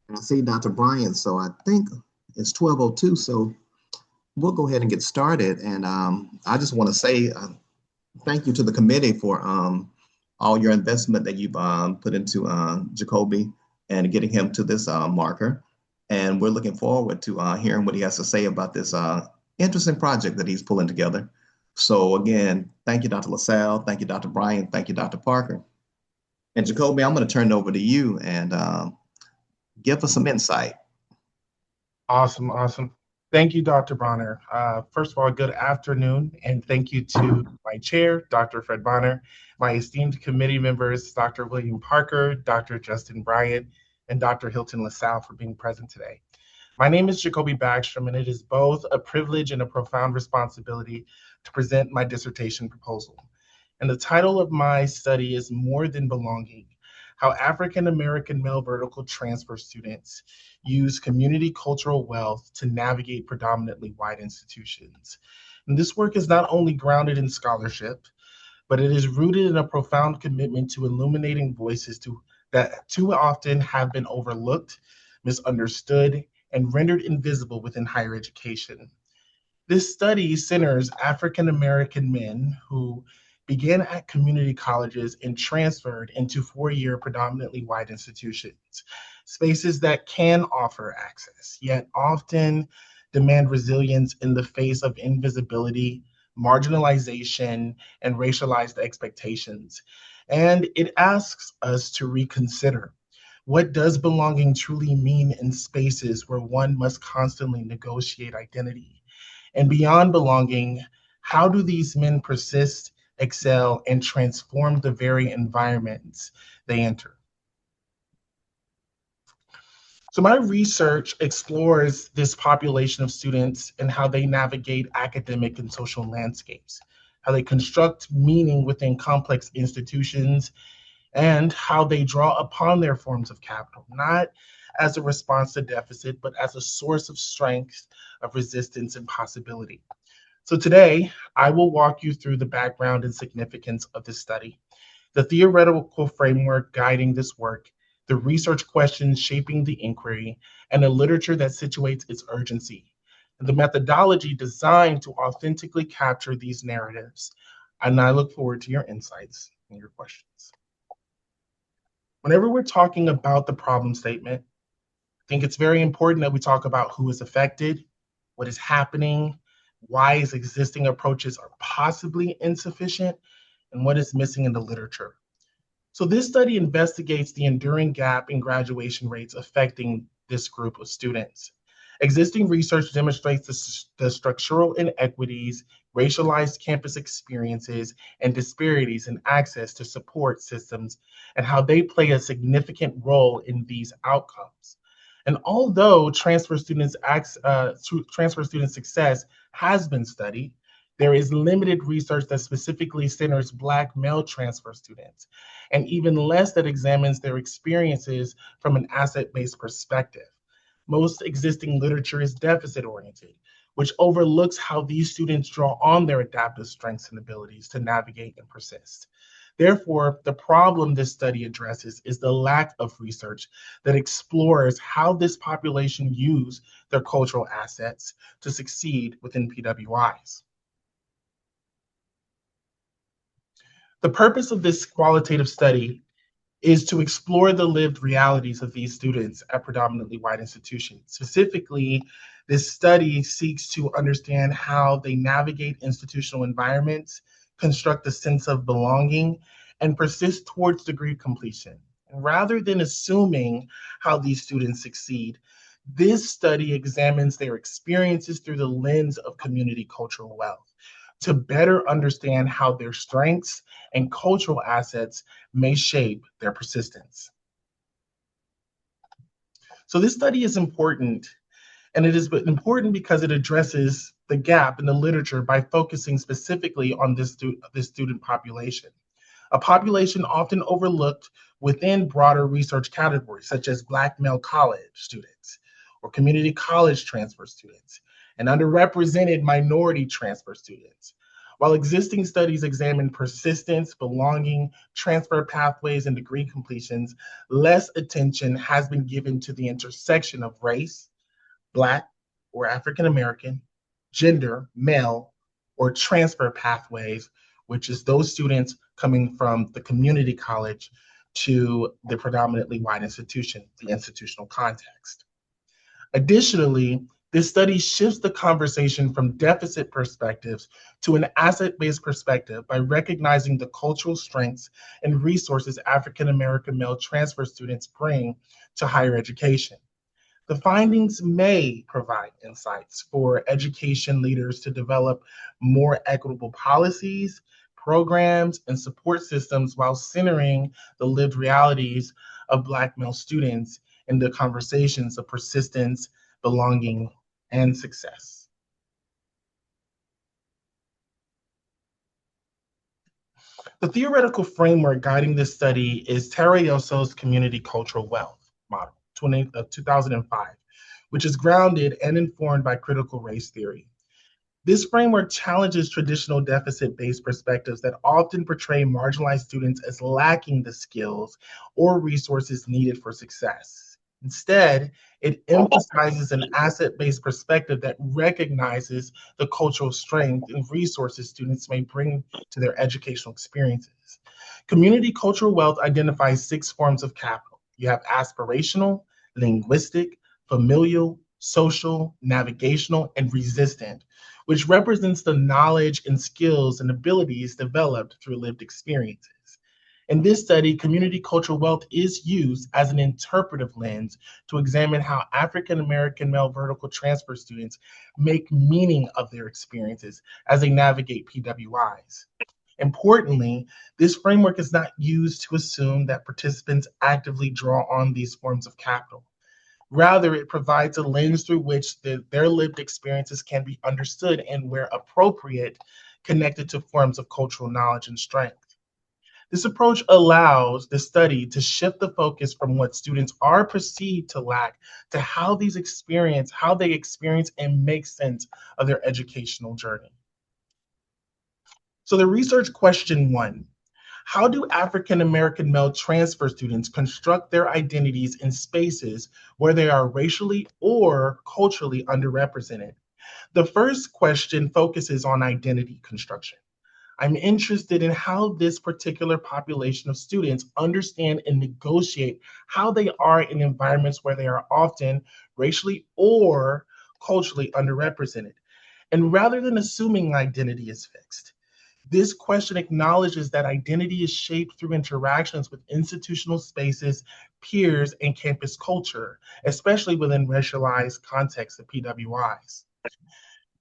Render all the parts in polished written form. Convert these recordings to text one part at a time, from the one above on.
I see Dr. Bryan, so I think it's 12:02, so we'll go ahead and get started. And I just want to say thank you to the committee for all your investment that you've put into Jacoby and getting him to this marker. And we're looking forward to hearing what he has to say about this interesting project that he's pulling together. So again, thank you, Dr. LaSalle. Thank you, Dr. Bryan. Thank you, Dr. Parker. And Jacoby, I'm going to turn it over to you and give us some insight. Awesome, awesome. Thank you, Dr. Bonner. First of all, good afternoon, and thank you to my chair, Dr. Fred Bonner, my esteemed committee members, Dr. William Parker, Dr. Justin Bryant, and Dr. Hilton LaSalle for being present today. My name is Jacoby Backstrom, and it is both a privilege and a profound responsibility to present my dissertation proposal. And the title of my study is More Than Belonging: How African American Male Vertical Transfer Students Use Community Cultural Wealth to Navigate Predominantly White Institutions. And this work is not only grounded in scholarship, but it is rooted in a profound commitment to illuminating voices that too often have been overlooked, misunderstood, and rendered invisible within higher education. This study centers African American men who began at community colleges and transferred into 4-year predominantly white institutions, spaces that can offer access, yet often demand resilience in the face of invisibility, marginalization, and racialized expectations. And it asks us to reconsider, what does belonging truly mean in spaces where one must constantly negotiate identity? And beyond belonging, how do these men persist, excel, and transform the very environments they enter? So, my research explores this population of students and how they navigate academic and social landscapes, how they construct meaning within complex institutions, and how they draw upon their forms of capital, not as a response to deficit, but as a source of strength, of resistance, and possibility. So today, I will walk you through the background and significance of this study, the theoretical framework guiding this work, the research questions shaping the inquiry, and the literature that situates its urgency, and the methodology designed to authentically capture these narratives. And I look forward to your insights and your questions. Whenever we're talking about the problem statement, I think it's very important that we talk about who is affected, what is happening, why is existing approaches are possibly insufficient, and what is missing in the literature. So this study investigates the enduring gap in graduation rates affecting this group of students. Existing research demonstrates the structural inequities, racialized campus experiences, and disparities in access to support systems and how they play a significant role in these outcomes. And although transfer student success has been studied, there is limited research that specifically centers Black male transfer students, and even less that examines their experiences from an asset-based perspective. Most existing literature is deficit oriented, which overlooks how these students draw on their adaptive strengths and abilities to navigate and persist. Therefore, the problem this study addresses is the lack of research that explores how this population use their cultural assets to succeed within PWIs. The purpose of this qualitative study is to explore the lived realities of these students at predominantly white institutions. Specifically, this study seeks to understand how they navigate institutional environments, construct a sense of belonging, and persist towards degree completion. And rather than assuming how these students succeed, this study examines their experiences through the lens of community cultural wealth to better understand how their strengths and cultural assets may shape their persistence. So, this study is important, and it is important because it addresses the gap in the literature by focusing specifically on this student population, a population often overlooked within broader research categories, such as Black male college students or community college transfer students and underrepresented minority transfer students. While existing studies examine persistence, belonging, transfer pathways, and degree completions, less attention has been given to the intersection of race, Black or African American, gender, male, or transfer pathways, which is those students coming from the community college to the predominantly white institution, the institutional context. Additionally, this study shifts the conversation from deficit perspectives to an asset-based perspective by recognizing the cultural strengths and resources African American male transfer students bring to higher education. The findings may provide insights for education leaders to develop more equitable policies, programs, and support systems while centering the lived realities of Black male students in the conversations of persistence, belonging, and success. The theoretical framework guiding this study is Tarayoso's community cultural wealth model, 2005, which is grounded and informed by critical race theory. This framework challenges traditional deficit-based perspectives that often portray marginalized students as lacking the skills or resources needed for success. Instead, it emphasizes an asset-based perspective that recognizes the cultural strength and resources students may bring to their educational experiences. Community cultural wealth identifies 6 forms of capital. You have aspirational, linguistic, familial, social, navigational, and resistant, which represents the knowledge and skills and abilities developed through lived experiences. In this study, community cultural wealth is used as an interpretive lens to examine how African American male vertical transfer students make meaning of their experiences as they navigate PWIs. Importantly, this framework is not used to assume that participants actively draw on these forms of capital. Rather, it provides a lens through which their lived experiences can be understood and, where appropriate, connected to forms of cultural knowledge and strength. This approach allows the study to shift the focus from what students are perceived to lack to how they experience and make sense of their educational journey. So the research question 1, how do African American male transfer students construct their identities in spaces where they are racially or culturally underrepresented? The first question focuses on identity construction. I'm interested in how this particular population of students understand and negotiate how they are in environments where they are often racially or culturally underrepresented. And rather than assuming identity is fixed, this question acknowledges that identity is shaped through interactions with institutional spaces, peers, and campus culture, especially within racialized contexts of PWIs.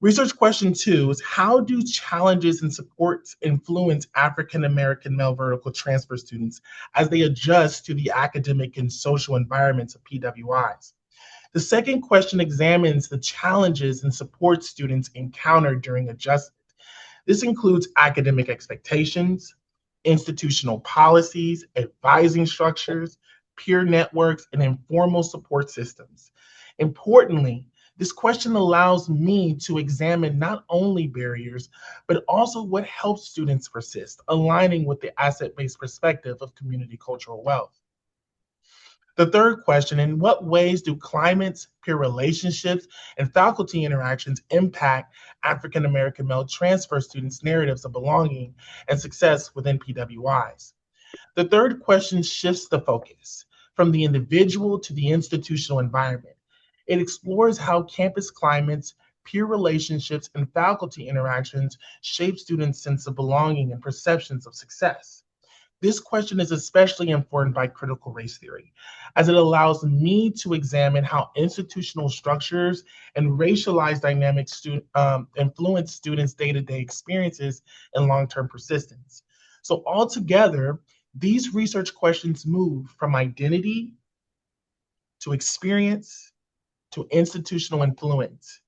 Research question 2 is, how do challenges and supports influence African American male vertical transfer students as they adjust to the academic and social environments of PWIs? The second question examines the challenges and supports students encounter during adjustment. This includes academic expectations, institutional policies, advising structures, peer networks, and informal support systems. Importantly, this question allows me to examine not only barriers, but also what helps students persist, aligning with the asset-based perspective of community cultural wealth. The third question, in what ways do climates, peer relationships, and faculty interactions impact African American male transfer students' narratives of belonging and success within PWIs? The third question shifts the focus from the individual to the institutional environment. It explores how campus climates, peer relationships, and faculty interactions shape students' sense of belonging and perceptions of success. This question is especially informed by critical race theory, as it allows me to examine how institutional structures and racialized dynamics influence students' day-to-day experiences and long-term persistence. So altogether, these research questions move from identity to experience to institutional influence.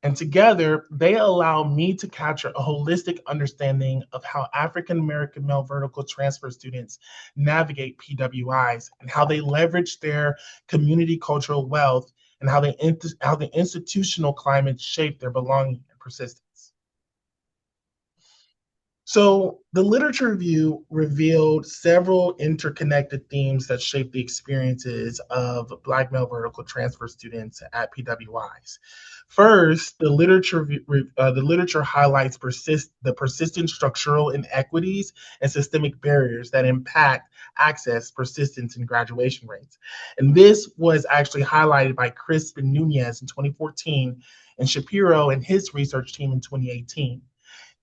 And together, they allow me to capture a holistic understanding of how African American male vertical transfer students navigate PWIs and how they leverage their community cultural wealth and how the institutional climate shape their belonging and persistence. So the literature review revealed several interconnected themes that shape the experiences of Black male vertical transfer students at PWIs. First, the literature highlights the persistent structural inequities and systemic barriers that impact access, persistence, and graduation rates. And this was actually highlighted by Crispin Nunez in 2014 and Shapiro and his research team in 2018.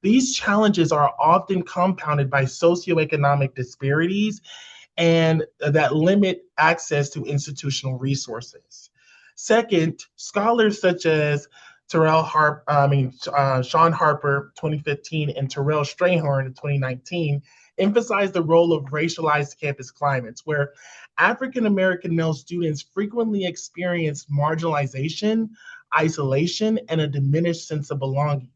These challenges are often compounded by socioeconomic disparities and that limit access to institutional resources. Second, scholars such as Sean Harper, 2015, and Terrell Strayhorn in 2019 emphasize the role of racialized campus climates, where African American male students frequently experience marginalization, isolation, and a diminished sense of belonging.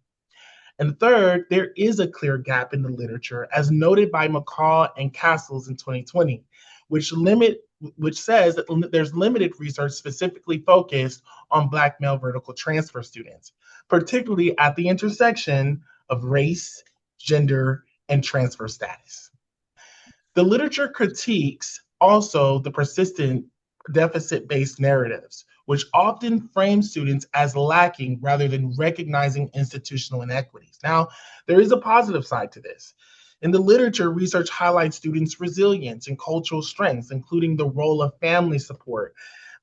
And third, there is a clear gap in the literature, as noted by McCall and Castles in 2020, which says that there's limited research specifically focused on Black male vertical transfer students, particularly at the intersection of race, gender, and transfer status. The literature critiques also the persistent deficit-based narratives, which often frame students as lacking rather than recognizing institutional inequities. Now, there is a positive side to this. In the literature, research highlights students' resilience and cultural strengths, including the role of family support,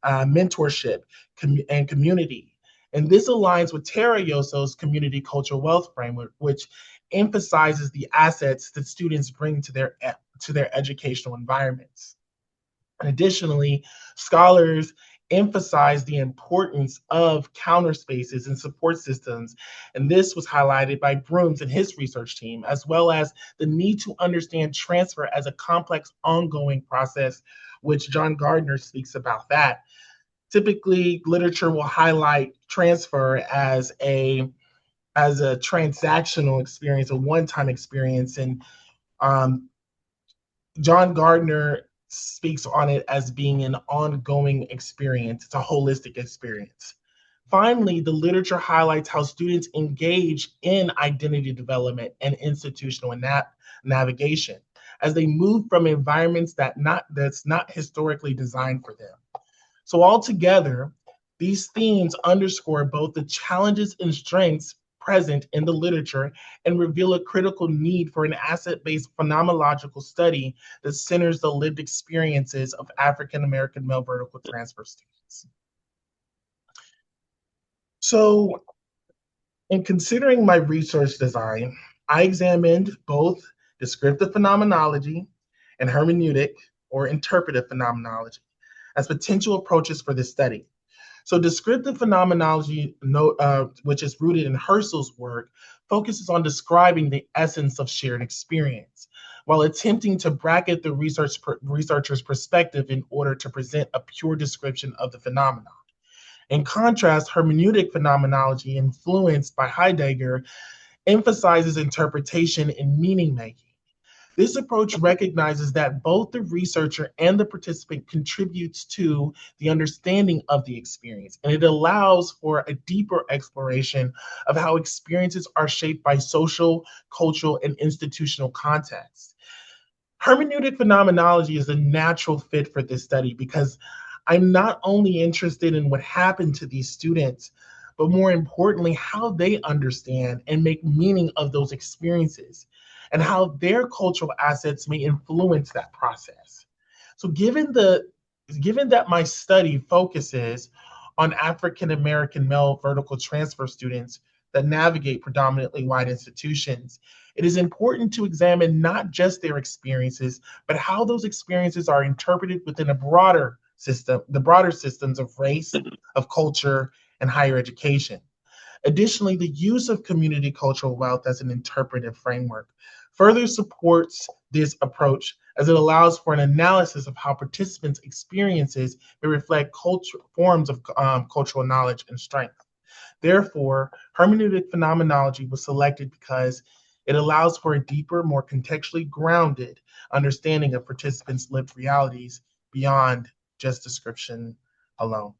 mentorship, and community. And this aligns with Tara Yoso's community cultural wealth framework, which emphasizes the assets that students bring to their educational environments. And additionally, scholars emphasize the importance of counter spaces and support systems. And this was highlighted by Brooms and his research team, as well as the need to understand transfer as a complex, ongoing process, which John Gardner speaks about that. Typically, literature will highlight transfer as a transactional experience, a one-time experience, and John Gardner speaks on it as being an ongoing experience. It's a holistic experience. Finally, the literature highlights how students engage in identity development and institutional navigation as they move from environments that's not historically designed for them. So altogether, these themes underscore both the challenges and strengths present in the literature and reveal a critical need for an asset-based phenomenological study that centers the lived experiences of African American male vertical transfer students. So, in considering my research design, I examined both descriptive phenomenology and hermeneutic or interpretive phenomenology as potential approaches for this study. So descriptive phenomenology, which is rooted in Hurst's work, focuses on describing the essence of shared experience, while attempting to bracket the researcher's perspective in order to present a pure description of the phenomenon. In contrast, hermeneutic phenomenology, influenced by Heidegger, emphasizes interpretation and meaning making. This approach recognizes that both the researcher and the participant contributes to the understanding of the experience, and it allows for a deeper exploration of how experiences are shaped by social, cultural, and institutional contexts. Hermeneutic phenomenology is a natural fit for this study because I'm not only interested in what happened to these students, but more importantly, how they understand and make meaning of those experiences and how their cultural assets may influence that process. So given that my study focuses on African American male vertical transfer students that navigate predominantly white institutions, it is important to examine not just their experiences, but how those experiences are interpreted within the broader systems of race, of culture, and higher education. Additionally, the use of community cultural wealth as an interpretive framework further supports this approach as it allows for an analysis of how participants' experiences may reflect forms of cultural knowledge and strength. Therefore, hermeneutic phenomenology was selected because it allows for a deeper, more contextually grounded understanding of participants' lived realities beyond just description alone.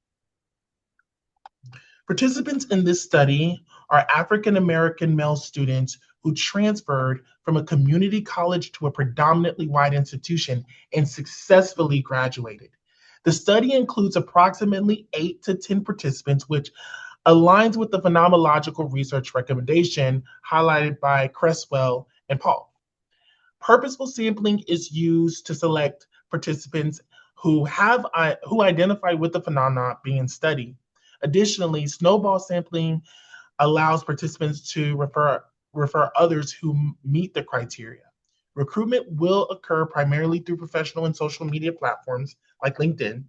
Participants in this study are African American male students who transferred from a community college to a predominantly white institution and successfully graduated. The study includes approximately 8 to 10 participants, which aligns with the phenomenological research recommendation highlighted by Cresswell and Paul. Purposeful sampling is used to select participants who identify with the phenomena being studied. Additionally, snowball sampling allows participants to refer others who meet the criteria. Recruitment will occur primarily through professional and social media platforms like LinkedIn,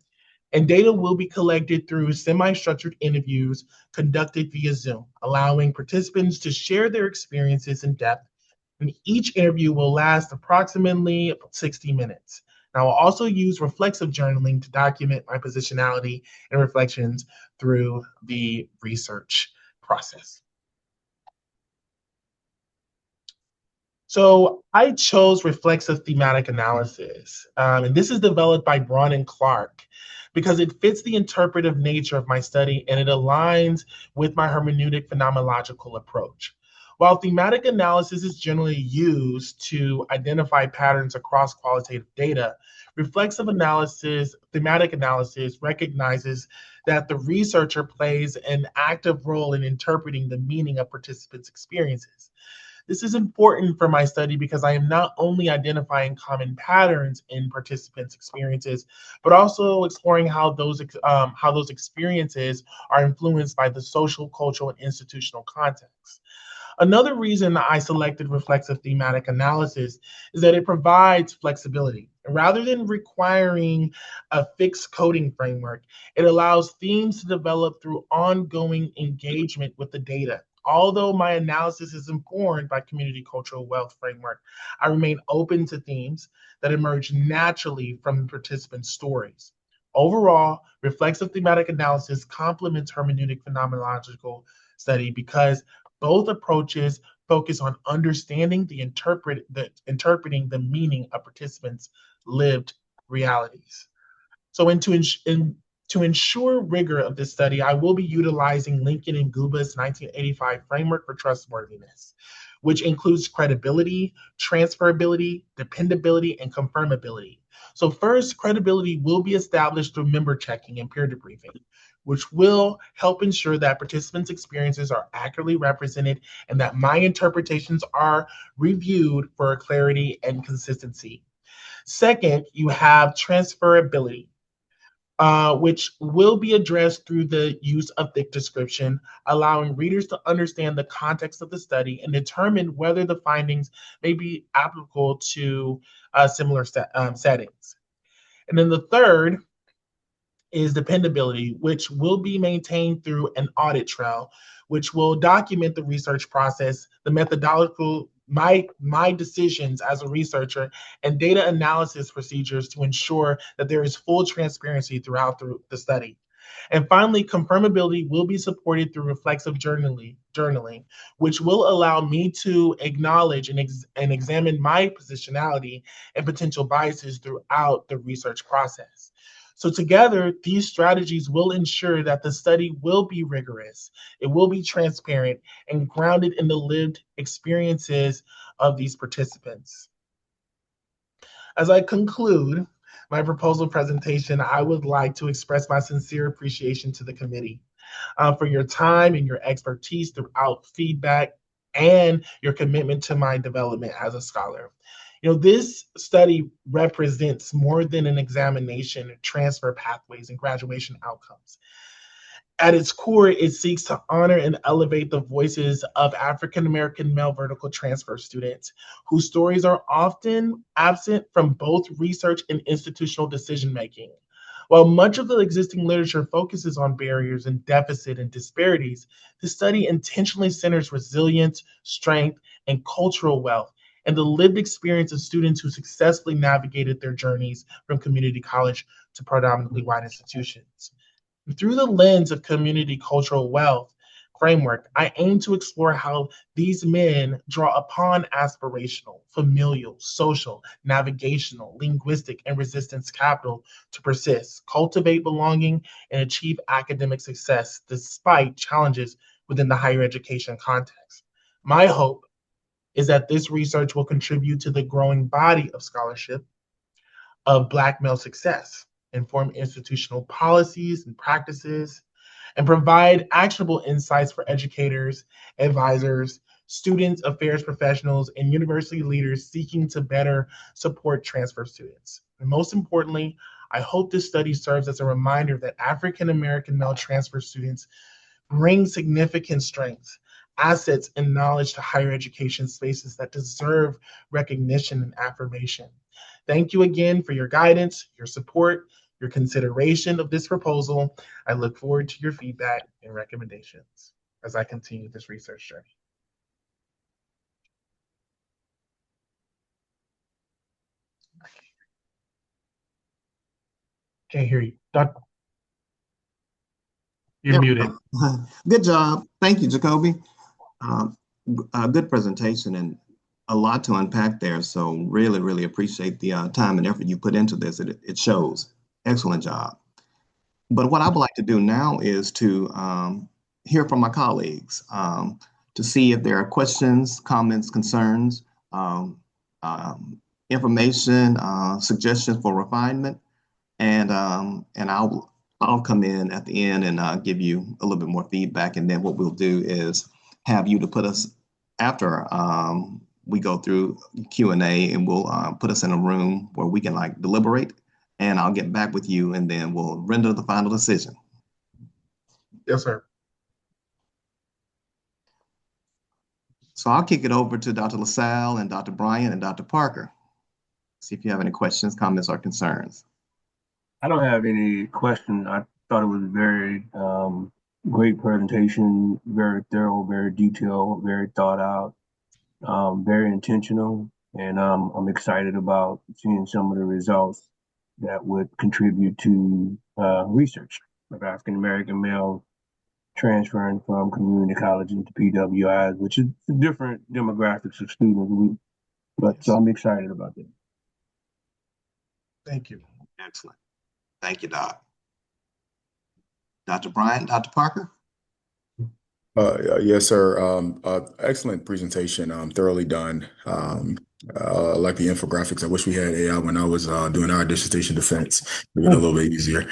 and data will be collected through semi-structured interviews conducted via Zoom, allowing participants to share their experiences in depth. And each interview will last approximately 60 minutes. Now, I'll also use reflexive journaling to document my positionality and reflections through the research process. So I chose reflexive thematic analysis, and this is developed by Braun and Clark because it fits the interpretive nature of my study and it aligns with my hermeneutic phenomenological approach. While thematic analysis is generally used to identify patterns across qualitative data, reflexive analysis, thematic analysis recognizes that the researcher plays an active role in interpreting the meaning of participants' experiences. This is important for my study because I am not only identifying common patterns in participants' experiences, but also exploring how those experiences are influenced by the social, cultural, and institutional context. Another reason I selected reflexive thematic analysis is that it provides flexibility. Rather than requiring a fixed coding framework, it allows themes to develop through ongoing engagement with the data. Although my analysis is informed by community cultural wealth framework, I remain open to themes that emerge naturally from participant stories. Overall, reflexive thematic analysis complements hermeneutic phenomenological study because both approaches focus on understanding interpreting the meaning of participants' lived realities. So, to ensure rigor of this study, I will be utilizing Lincoln and Guba's 1985 framework for trustworthiness, which includes credibility, transferability, dependability, and confirmability. So first, credibility will be established through member checking and peer debriefing, which will help ensure that participants' experiences are accurately represented and that my interpretations are reviewed for clarity and consistency. Second, you have transferability, which will be addressed through the use of thick description, allowing readers to understand the context of the study and determine whether the findings may be applicable to similar settings. And then the third is dependability, which will be maintained through an audit trail, which will document the research process, the methodological, my decisions as a researcher, and data analysis procedures to ensure that there is full transparency throughout the study. And finally, confirmability will be supported through reflexive journaling, which will allow me to acknowledge and examine my positionality and potential biases throughout the research process. So together, these strategies will ensure that the study will be rigorous, it will be transparent, and grounded in the lived experiences of these participants. As I conclude my proposal presentation, I would like to express my sincere appreciation to the committee for your time and your expertise throughout feedback and your commitment to my development as a scholar. This study represents more than an examination, transfer pathways, and graduation outcomes. At its core, it seeks to honor and elevate the voices of African American male vertical transfer students whose stories are often absent from both research and institutional decision making. While much of the existing literature focuses on barriers and deficit and disparities, the study intentionally centers resilience, strength, and cultural wealth and the lived experience of students who successfully navigated their journeys from community college to predominantly white institutions. Through the lens of community cultural wealth framework, I aim to explore how these men draw upon aspirational, familial, social, navigational, linguistic, and resistance capital to persist, cultivate belonging, and achieve academic success despite challenges within the higher education context. My hope is that this research will contribute to the growing body of scholarship of Black male success, inform institutional policies and practices, and provide actionable insights for educators, advisors, students, affairs professionals, and university leaders seeking to better support transfer students. And most importantly, I hope this study serves as a reminder that African American male transfer students bring significant strengths, assets, and knowledge to higher education spaces that deserve recognition and affirmation. Thank you again for your guidance, your support, your consideration of this proposal. I look forward to your feedback and recommendations as I continue this research journey. Can't hear you. You're Yeah. muted. Good job. Thank you, Jacoby. A good presentation and a lot to unpack there. So really, really appreciate the time and effort you put into this. It shows. Excellent job. But what I would like to do now is to hear from my colleagues to see if there are questions, comments, concerns, um, information, suggestions for refinement, and I'll come in at the end and give you a little bit more feedback. And then what we'll do is have you to put us after we go through Q&A, and we'll put us in a room where we can like deliberate, and I'll get back with you, and then we'll render the final decision. Yes, sir. So I'll kick it over to Dr. LaSalle and Dr. Bryant and Dr. Parker. See if you have any questions, comments, or concerns. I don't have any questions. I thought it was a very great presentation, very thorough, very detailed, very thought out, very intentional. And I'm excited about seeing some of the results that would contribute to research of African American male transferring from community college into PWIs, which is different demographics of students. But so I'm excited about that. Thank you. Excellent. Thank you, Doc. Dr. Bryant, Dr. Parker? Yes, sir. Excellent presentation. Thoroughly done. I like the infographics. I wish we had AI when I was doing our dissertation defense. It would have been a little bit easier.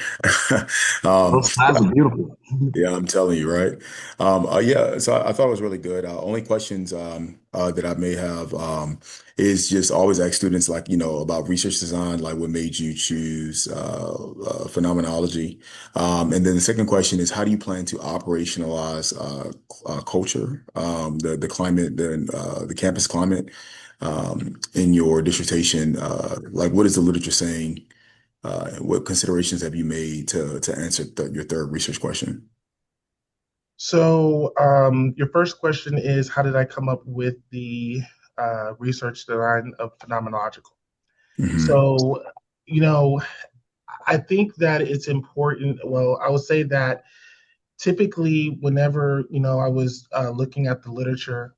Those slides are beautiful. Yeah, I'm telling you, right? Yeah, so I thought it was really good. Only questions that I may have is just always ask students, like, about research design, like what made you choose phenomenology? And then the second question is, how do you plan to operationalize culture, the climate, the campus climate in your dissertation? Like, what is the literature saying? What considerations have you made to answer your third research question? So your first question is, how did I come up with the research design of phenomenological? Mm-hmm. So, I think that it's important. Well, I would say that typically whenever, I was looking at the literature,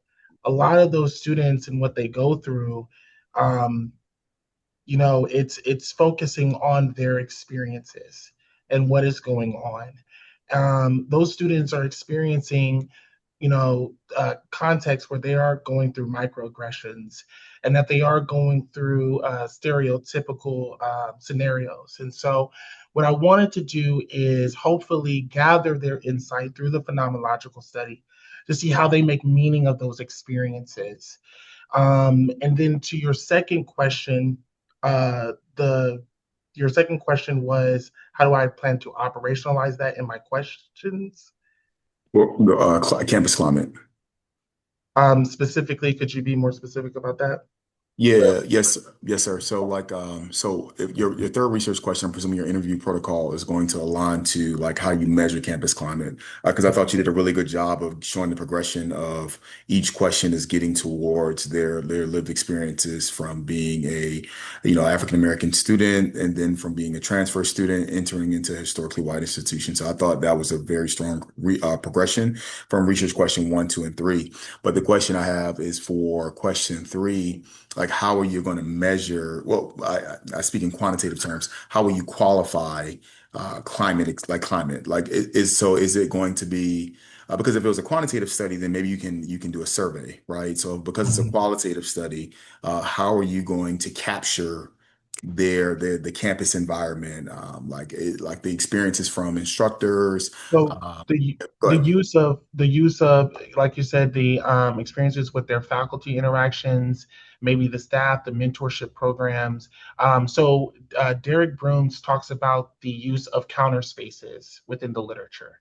a lot of those students and what they go through, it's focusing on their experiences and what is going on. Those students are experiencing, contexts where they are going through microaggressions and that they are going through stereotypical scenarios. And so what I wanted to do is hopefully gather their insight through the phenomenological study to see how they make meaning of those experiences. And then to your second question, your second question was, how do I plan to operationalize that in my questions? Well, campus climate. Specifically, could you be more specific about that? Yeah, yes, sir. So so if your third research question, I'm presuming your interview protocol is going to align to like how you measure campus climate. Because I thought you did a really good job of showing the progression of each question is getting towards their lived experiences from being a, African American student, and then from being a transfer student entering into a historically white institution. So I thought that was a very strong progression from research question 1, 2, and 3. But the question I have is for question 3. like how are you going to measure? Well, I speak in quantitative terms. How will you qualify climate? Like is it going to be because if it was a quantitative study, then maybe you can do a survey, right? So because it's a Mhm. qualitative study, how are you going to capture the campus environment, like the experiences from instructors? So Uh, Go the ahead. use of like you said the experiences with their faculty interactions, maybe the staff, the mentorship programs. Derek Brooms talks about the use of counter spaces within the literature,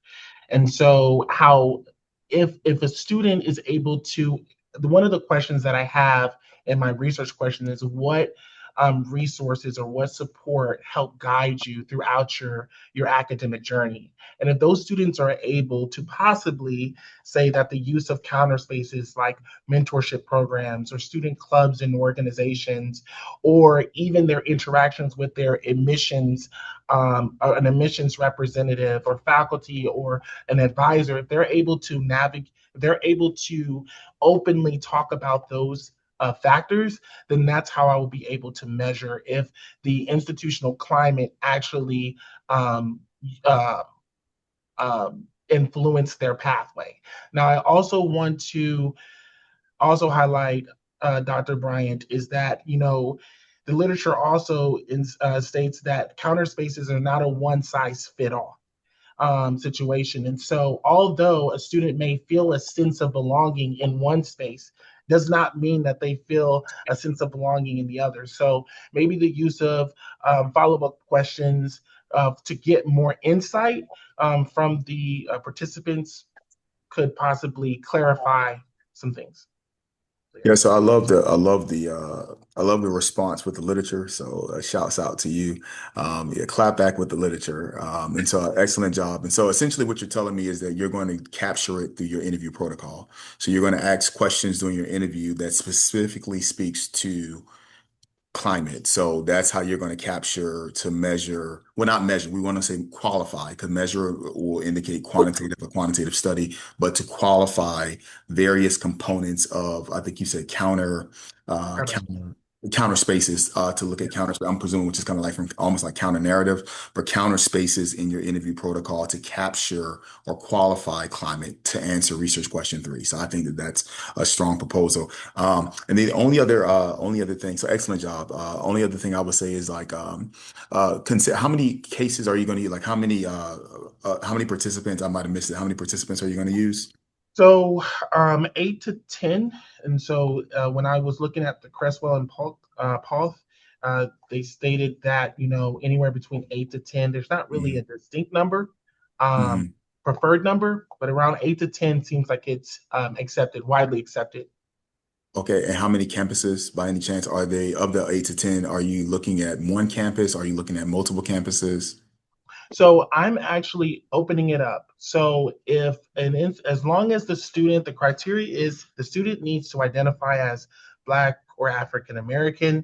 and so how if a student is able to, one of the questions that I have in my research question is what resources or what support help guide you throughout your academic journey. And if those students are able to possibly say that the use of counter spaces like mentorship programs or student clubs and organizations, or even their interactions with their admissions, or an admissions representative or faculty or an advisor, if they're able to navigate, they're able to openly talk about those factors, then that's how I will be able to measure if the institutional climate actually um, uh, influence their pathway. Now, I also want to also highlight, Dr. Bryant, is that the literature also states that counter spaces are not a one size fit all situation. And so, although a student may feel a sense of belonging in one space, does not mean that they feel a sense of belonging in the other. So, maybe the use of follow up questions to get more insight from the participants could possibly clarify some things. Yeah, so I love the response with the literature. So shouts out to you. Yeah, clap back with the literature. And so excellent job. And so essentially what you're telling me is that you're going to capture it through your interview protocol. So you're going to ask questions during your interview that specifically speaks to climate. So that's how you're going to capture to measure, well, not measure, we want to say qualify, because measure will indicate quantitative or quantitative study, but to qualify various components of, I think you said uh, counter, counter spaces, to look at counter, I'm presuming, which is kind of like from almost like counter narrative, but counter spaces in your interview protocol to capture or qualify climate to answer research question 3. So I think that that's a strong proposal. And the only other thing, so excellent job. Only other thing I would say is like, consider how many cases are you going to use? Like how many participants? I might have missed it. How many participants are you going to use? So, 8 to 10. And so, when I was looking at the Cresswell and Pauth, they stated that, anywhere between 8 to 10, there's not really a Mhm. distinct number, um, Mhm. preferred number, but around 8 to 10 seems like it's widely accepted. Okay, and how many campuses, by any chance, are they of the 8 to 10? Are you looking at one campus? Are you looking at multiple campuses? So I'm actually opening it up. So as long as the criteria is the student needs to identify as Black or African American,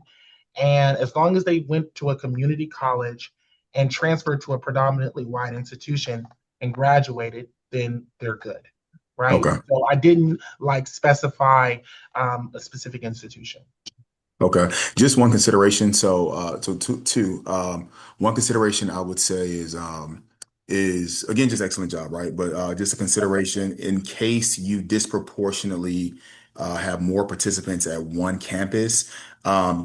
and as long as they went to a community college and transferred to a predominantly white institution and graduated, then they're good, right? Okay. So I didn't like specify a specific institution. Okay, just one consideration. So two. One consideration I would say is again just excellent job, right? But just a consideration in case you disproportionately have more participants at one campus,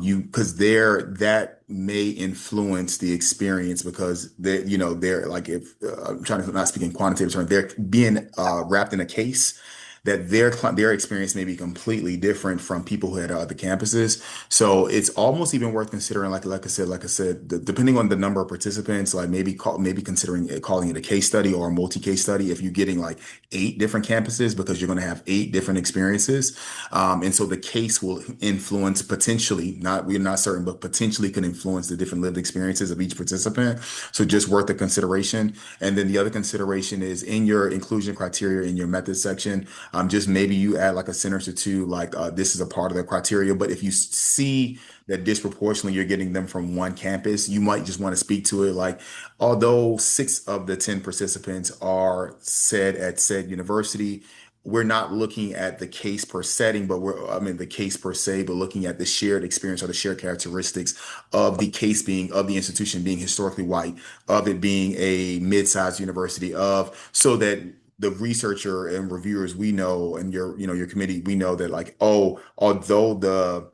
you because there that may influence the experience because they're like if I'm trying to not speak in quantitative terms, they're being wrapped in a case that their experience may be completely different from people who had other campuses. So it's almost even worth considering, like I said, depending on the number of participants, like maybe considering calling it a case study or a multi-case study if you're getting like 8 different campuses because you're going to have 8 different experiences. And so the case will influence potentially, not we're not certain, but potentially can influence the different lived experiences of each participant. So just worth a consideration. And then the other consideration is in your inclusion criteria in your method section, just maybe you add like a sentence or two, like this is a part of the criteria. But if you see that disproportionately you're getting them from one campus, you might just want to speak to it. Like, although 6 of the 10 participants are said at said university, we're not looking at the case per setting, but the case per se, but looking at the shared experience or the shared characteristics of the case being, of the institution being historically white, of it being a mid-sized university, so that the researcher and reviewers, we know, and your committee, we know that, like, oh, although the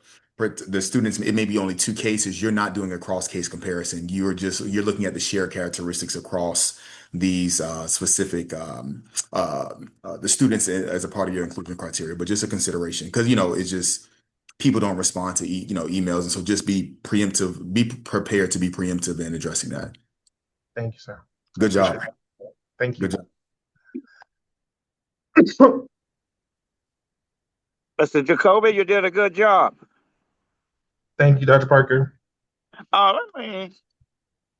students, it may be only two cases, you're not doing a cross case comparison. You're looking at the shared characteristics across these specific the students as a part of your inclusion criteria, but just a consideration, because it's just people don't respond to emails, and so just be preemptive, be prepared to be preemptive in addressing that. Thank you, sir. Good job. Thank you. Good job. Mr. Jacoby, you did a good job. Thank you, Dr. Parker.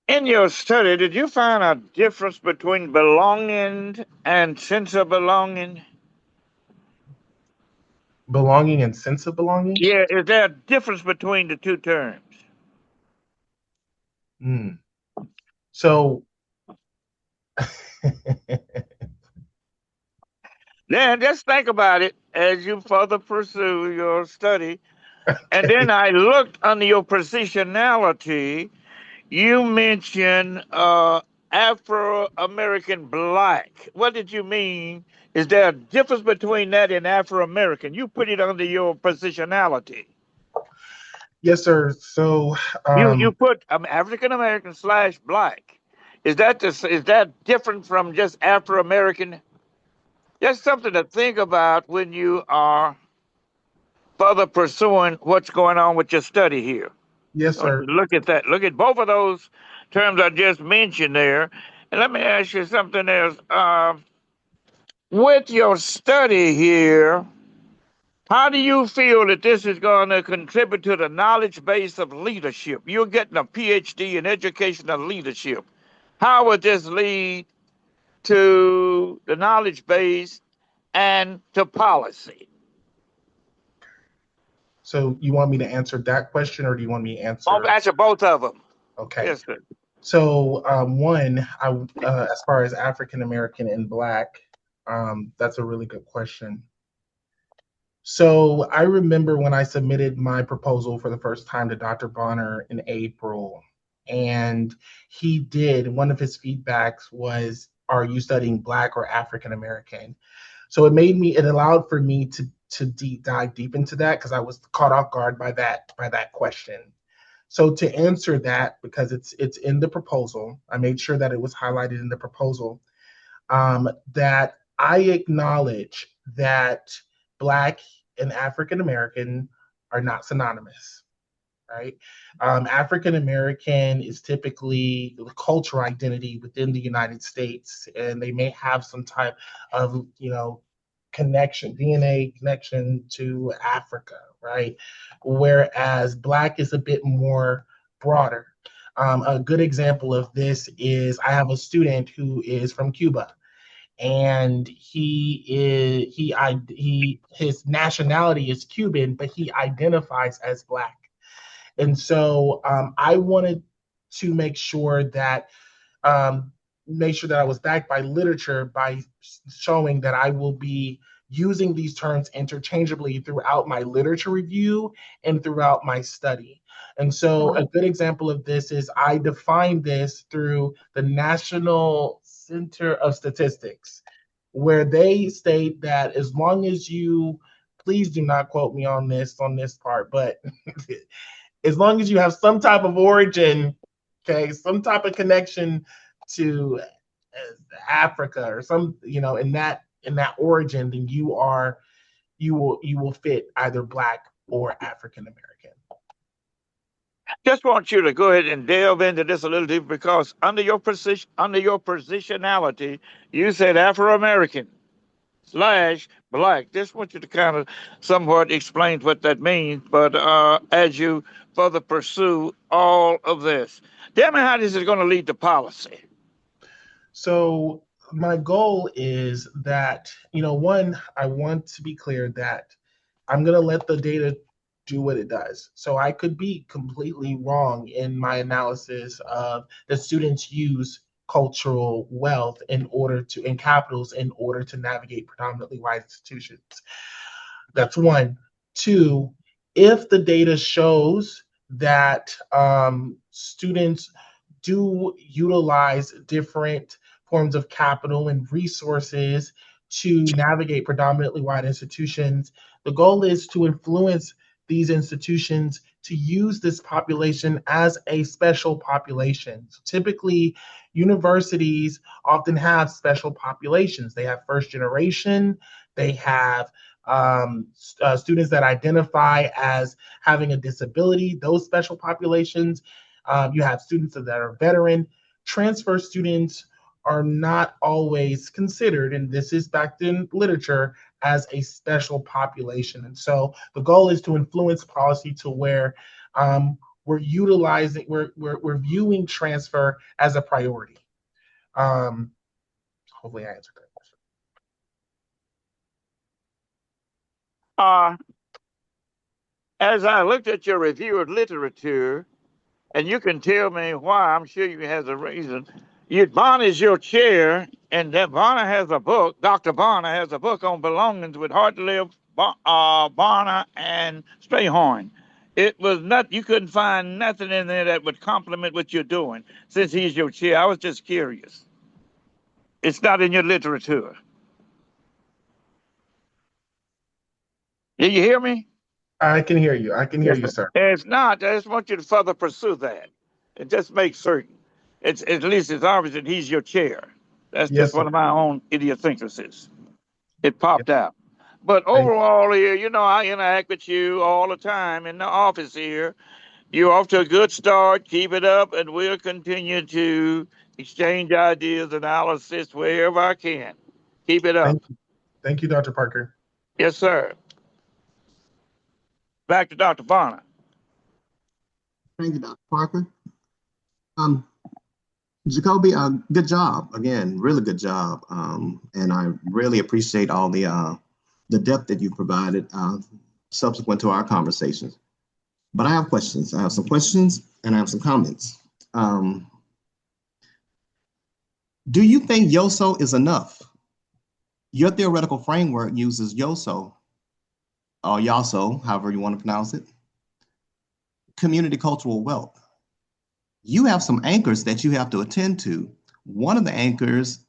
In your study, did you find a difference between belonging and sense of belonging? Belonging and sense of belonging? Yeah, is there a difference between the two terms? So, then just think about it as you further pursue your study. And then I looked under your positionality. You mentioned Afro-American Black. What did you mean? Is there a difference between that and Afro-American? You put it under your positionality. Yes, sir. So you put African-American / Black. Is that different from just Afro-American? Just something to think about when you are further pursuing what's going on with your study here. Yes, sir. Look at that. Look at both of those terms I just mentioned there. And let me ask you something else. With your study here, how do you feel that this is going to contribute to the knowledge base of leadership? You're getting a PhD in educational leadership. How would this lead to the knowledge base and to policy? So you want me to answer that question, or do you want me to answer? I'll answer both of them. Okay. Yes, sir. So one, as far as African American and Black, that's a really good question. So I remember when I submitted my proposal for the first time to Dr. Bonner in April, and one of his feedbacks was, are you studying Black or African American? So it allowed for me to dive deep into that, because I was caught off guard by that question. So to answer that, because it's in the proposal, I made sure that it was highlighted in the proposal, that I acknowledge that Black and African American are not synonymous, right? African American is typically the cultural identity within the United States, and they may have some type of, DNA connection to Africa, right? Whereas Black is a bit more broader. A good example of this is, I have a student who is from Cuba, and his nationality is Cuban, but he identifies as Black. And so I wanted to make sure that I was backed by literature, by showing that I will be using these terms interchangeably throughout my literature review and throughout my study. And so a good example of this is, I defined this through the National Center of Statistics, where they state that as long as please do not quote me on this part, but as long as you have some type of origin, okay, some type of connection to Africa, or some, in that origin, then you will fit either Black or African American. Just want you to go ahead and delve into this a little deeper, because under your positionality, you said Afro-American / Black. Just want you to kind of somewhat explain what that means, but as you further pursue all of this, tell me how this is going to lead to policy. So my goal is that, one, I want to be clear that I'm going to let the data do what it does. So I could be completely wrong in my analysis of the students use cultural wealth and capitals in order to navigate predominantly white institutions. That's one. Two, if the data shows that students do utilize different forms of capital and resources to navigate predominantly white institutions, the goal is to influence these institutions to use this population as a special population. So typically, universities often have special populations. They have first generation, they have students that identify as having a disability, those special populations. You have students that are veteran. Transfer students are not always considered, and this is back in literature, as a special population. And so the goal is to influence policy to where we're viewing transfer as a priority. Hopefully I answered that question. As I looked at your review of literature, and you can tell me why, I'm sure you has a reason. Bonner is your chair, and that Bonner has a book. Dr. Bonner has a book on belongings with Hartley, Bonner, and Strayhorn. It was not, you couldn't find nothing in there that would complement what you're doing since he's your chair. I was just curious. It's not in your literature. Did you hear me? I can hear you. I can hear you, sir. It's not. I just want you to further pursue that. It just makes certain. It's at least it's obvious that he's your chair. That's Yes, just one sir. of my own idiosyncrasies. It popped out. But Thank you. overall here, you know, I interact with you all the time in the office here. You're off to a good start. Keep it up, and we'll continue to exchange ideas and I'll assist wherever I can. Keep it up. Thank you, Dr. Parker. Yes, sir. Back to Dr. Bonner. Thank you, Dr. Parker. Jacoby, good job. Again, really good job. And I really appreciate all the depth that you provided subsequent to our conversations. But I have questions. I have some questions and I have some comments. Do you think YOSO is enough? Your theoretical framework uses YOSO, or YASO, however you want to pronounce it, community cultural wealth. You have some anchors that you have to attend to. One of the anchors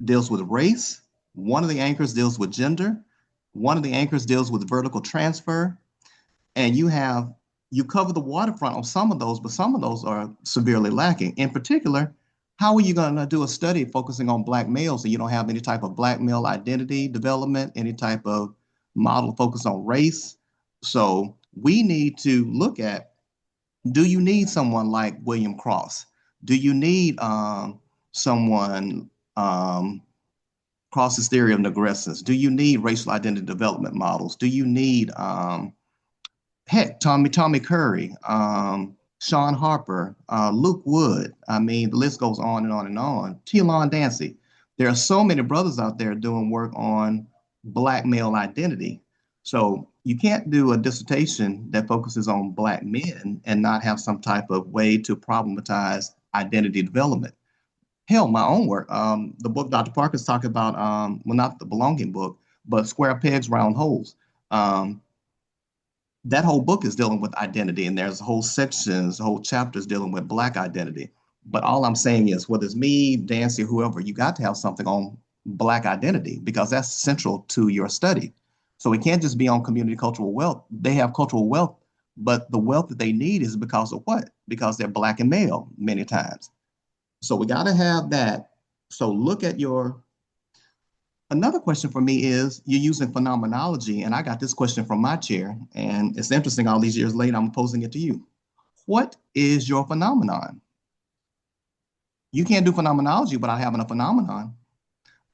deals with race. One of the anchors deals with gender. One of the anchors deals with vertical transfer. And you cover the waterfront on some of those, but some of those are severely lacking. In particular, how are you going to do a study focusing on Black males and you don't have any type of Black male identity development, any type of model focus on race? So we need to look at, do you need someone like William Cross? Do you need someone, Cross's theory of negrescence? Do you need racial identity development models? Do you need, Tommy Curry, Sean Harper, Luke Wood? I mean, the list goes on and on and on. Telon Dancy. There are so many brothers out there doing work on Black male identity. So you can't do a dissertation that focuses on Black men and not have some type of way to problematize identity development. Hell, my own work, the book Dr. Parker's talking about, well, not the belonging book, but Square Pegs, Round Holes. That whole book is dealing with identity, and there's whole sections, whole chapters dealing with Black identity. But all I'm saying is, whether it's me, Dancy, whoever, you got to have something on Black identity because that's central to your study. So it can't just be on community cultural wealth. They have cultural wealth, but the wealth that they need is because of what? Because they're Black and male many times. So we got to have that. So look at another question for me is, you're using phenomenology, and I got this question from my chair, and it's interesting, all these years later, I'm posing it to you. What is your phenomenon? You can't do phenomenology without having a phenomenon.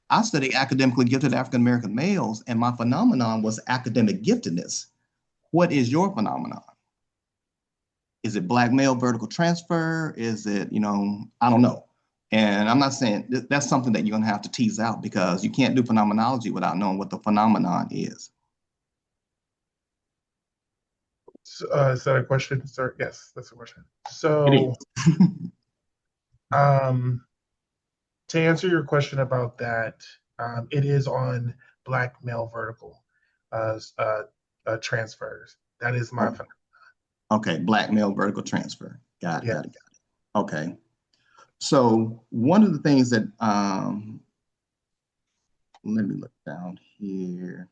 I studied academically gifted African-American males, and my phenomenon was academic giftedness. What is your phenomenon? Is it Black male vertical transfer? Is it, I don't know. And I'm not saying that's something that you're going to have to tease out because you can't do phenomenology without knowing what the phenomenon is. Is that a question, sir? Yes, that's a question. So, To answer your question about that, it is on Black male vertical transfers. That is my phenomenon. Okay, Black male vertical transfer. Got Yeah. it. Okay. So one of the things that, let me look down here.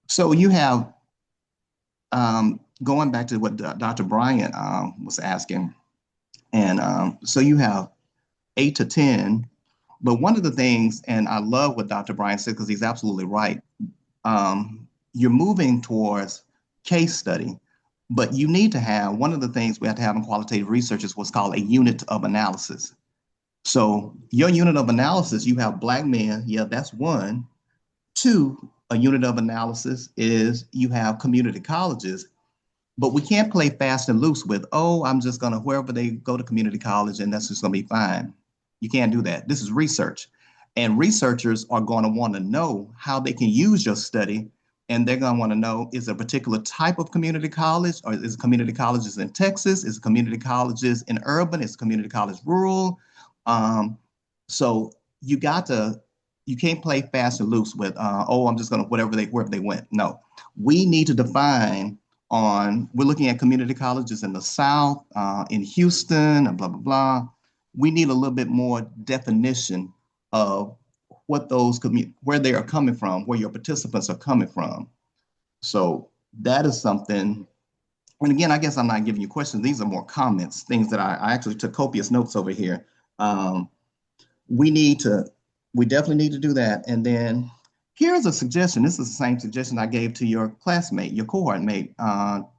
So you have, going back to what Dr. Bryant was asking, and so you have 8 to 10, but one of the things, and I love what Dr. Bryant said because he's absolutely right, you're moving towards case study, but you need to have, one of the things we have to have in qualitative research is what's called a unit of analysis. So your unit of analysis, you have Black men, yeah, that's one. Two, a unit of analysis is you have community colleges, but we can't play fast and loose with, oh, I'm just gonna, wherever they go to community college and that's just gonna be fine. You can't do that. This is research. And researchers are gonna wanna know how they can use your study. And they're gonna wanna know, is a particular type of community college, or is it community colleges in Texas? Is it community colleges in urban? Is it community college rural? So you got to, you can't play fast and loose with, oh, I'm just gonna, wherever they went. No, we need to define on, we're looking at community colleges in the South, in Houston, and blah, blah, blah. We need a little bit more definition of what those, where they are coming from, where your participants are coming from. So that is something, and again, I guess I'm not giving you questions. These are more comments, things that I actually took copious notes over here. We definitely need to do that. And then here's a suggestion. This is the same suggestion I gave to your classmate, your cohort mate,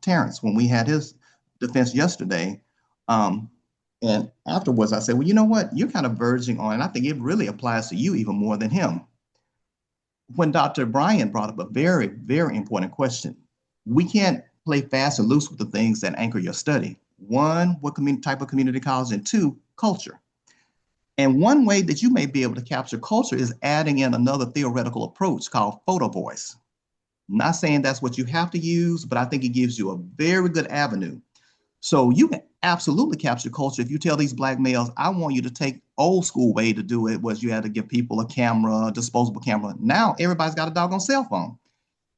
Terrence, when we had his defense yesterday. And afterwards, I said, well, you know what? You're kind of verging on, and I think it really applies to you even more than him. When Dr. Bryant brought up a very, very important question, we can't play fast and loose with the things that anchor your study. One, what type of community college, and two, culture. And one way that you may be able to capture culture is adding in another theoretical approach called photo voice. I'm not saying that's what you have to use, but I think it gives you a very good avenue. So you can absolutely capture culture if you tell these Black males, I want you to take old school way to do it, was you had to give people a camera, a disposable camera. Now everybody's got a doggone cell phone.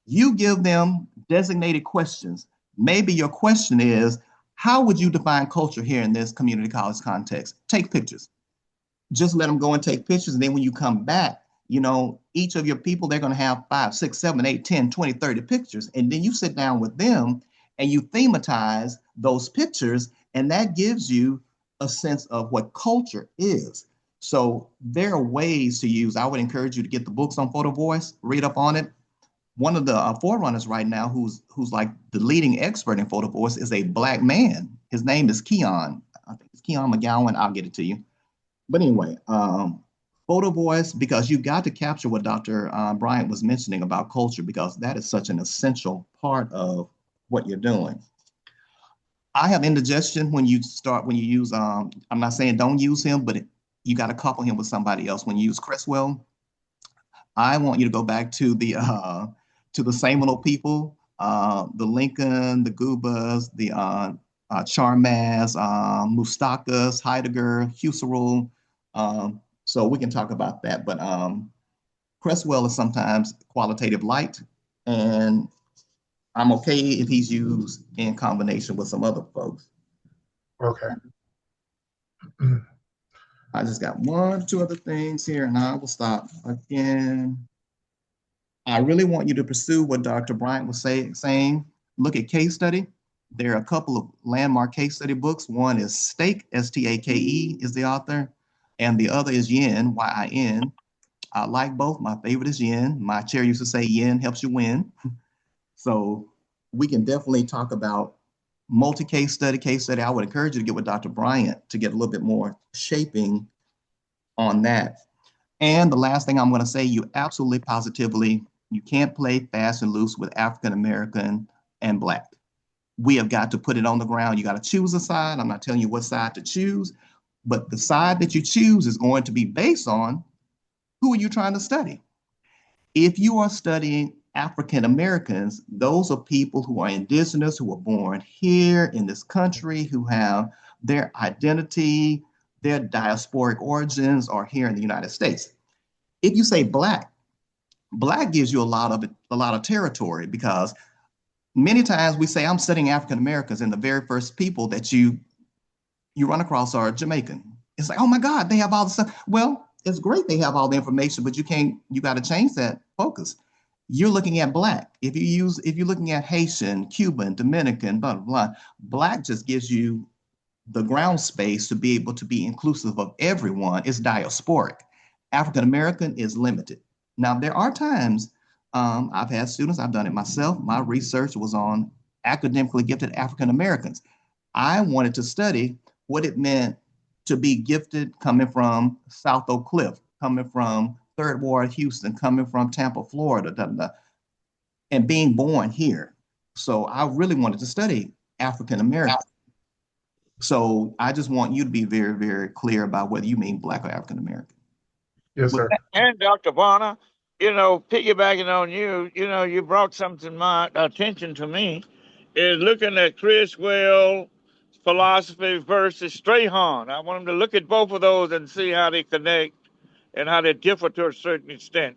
You give them designated questions. Maybe your question is, how would you define culture here in this community college context? Take pictures. Just let them go and take pictures. And then when you come back, you know, each of your people, they're going to have 5, 6, 7, 8, 10, 20, 30 pictures. And then you sit down with them and you thematize those pictures. And that gives you a sense of what culture is. So there are ways to use. I would encourage you to get the books on photo voice, read up on it. One of the forerunners right now, who's like the leading expert in photo voice, is a Black man. His name is Keon. I think it's Keon McGowan. I'll get it to you. But anyway, photo voice, because you got to capture what Dr. Bryant was mentioning about culture, because that is such an essential part of what you're doing. I have indigestion when you use, I'm not saying don't use him, but you got to couple him with somebody else. When you use Creswell, I want you to go back to the Seminole people, the Lincoln, the Gubas, the Charmas, Mustakas, Heidegger, Husserl. So we can talk about that, but Creswell is sometimes qualitative light, and I'm okay if he's used in combination with some other folks. Okay. I just got 1 or 2 other things here, and I will stop again. I really want you to pursue what Dr. Bryant was saying. Look at case study. There are a couple of landmark case study books. One is Stake, S-T-A-K-E is the author, and the other is Yin, Y-I-N. I like both. My favorite is Yin. My chair used to say Yin helps you win. So we can definitely talk about multi-case study. I would encourage you to get with Dr. Bryant to get a little bit more shaping on that. And the last thing I'm going to say, you absolutely positively, you can't play fast and loose with African American and Black. We have got to put it on the ground. You got to choose a side. I'm not telling you what side to choose, but the side that you choose is going to be based on who are you trying to study. If you are studying African Americans, those are people who are indigenous, who were born here in this country, who have their identity, their diasporic origins are here in the United States. If you say Black, Black gives you a lot of territory, because many times we say I'm studying African Americans, and the very first people that you run across are Jamaican. It's like, oh my God, they have all the stuff. Well, it's great they have all the information, but you got to change that focus. You're looking at Black. If you're looking at Haitian, Cuban, Dominican, blah, blah, blah, Black just gives you the ground space to be able to be inclusive of everyone. It's diasporic. African American is limited. Now, there are times I've had students, I've done it myself. My research was on academically gifted African Americans. I wanted to study what it meant to be gifted coming from South Oak Cliff, coming from Third Ward, Houston, coming from Tampa, Florida, and being born here. So I really wanted to study African American. So I just want you to be very, very clear about whether you mean Black or African American. Yes, sir. And Dr. Bonner, piggybacking on you, you brought something to my attention to me, is looking at Criswell philosophy versus Strahan. I want them to look at both of those and see how they connect and how they differ to a certain extent.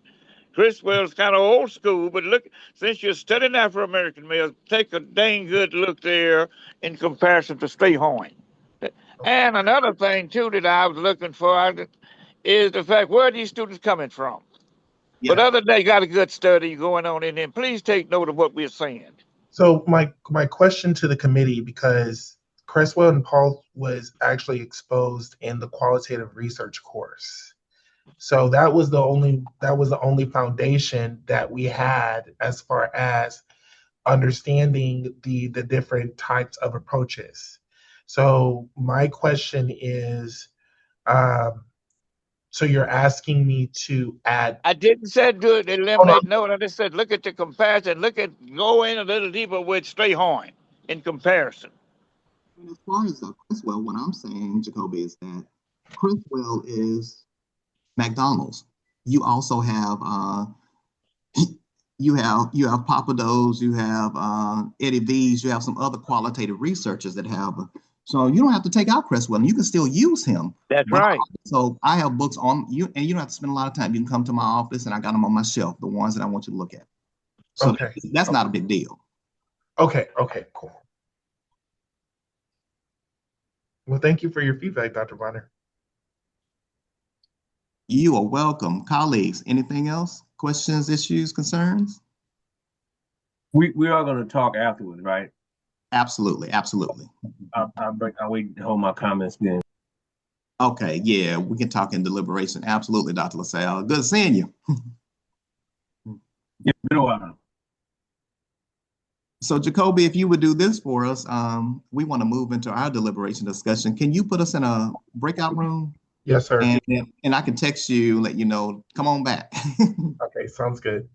Criswell's kind of old school, but look, since you're studying Afro-American males, take a dang good look there in comparison to Strahan. And another thing, too, that I was looking for is the fact, where are these students coming from? Yeah. But other than that, got a good study going on in there. Please take note of what we're saying. So my question to the committee, because Criswell and Paul was actually exposed in the qualitative research course. So that was the only foundation that we had as far as understanding the different types of approaches. So my question is, so you're asking me to add? I didn't say do it, eliminate. No, I just said look at the comparison. Go in a little deeper with Strahan in comparison. As far as Criswell, what I'm saying, Jacoby, is that Criswell is McDonald's. You also have you have Papa Do's, you have Eddie V's, you have some other qualitative researchers that have. So you don't have to take out Criswell, and you can still use him. That's right. So I have books on you, and you don't have to spend a lot of time. You can come to my office, and I got them on my shelf, the ones that I want you to look at. So okay. That's not a big deal. Okay, cool. Well, thank you for your feedback, Dr. Bonner. You are welcome. Colleagues, anything else? Questions, issues, concerns? We are going to talk afterwards, right? Absolutely. I'll wait to hold my comments then. Okay, yeah, we can talk in deliberation. Absolutely, Dr. LaSalle. Good seeing you. Yeah, been a while. So Jacoby, if you would do this for us, we want to move into our deliberation discussion. Can you put us in a breakout room? Yes, sir. And I can text you, let you know, come on back. Okay, sounds good.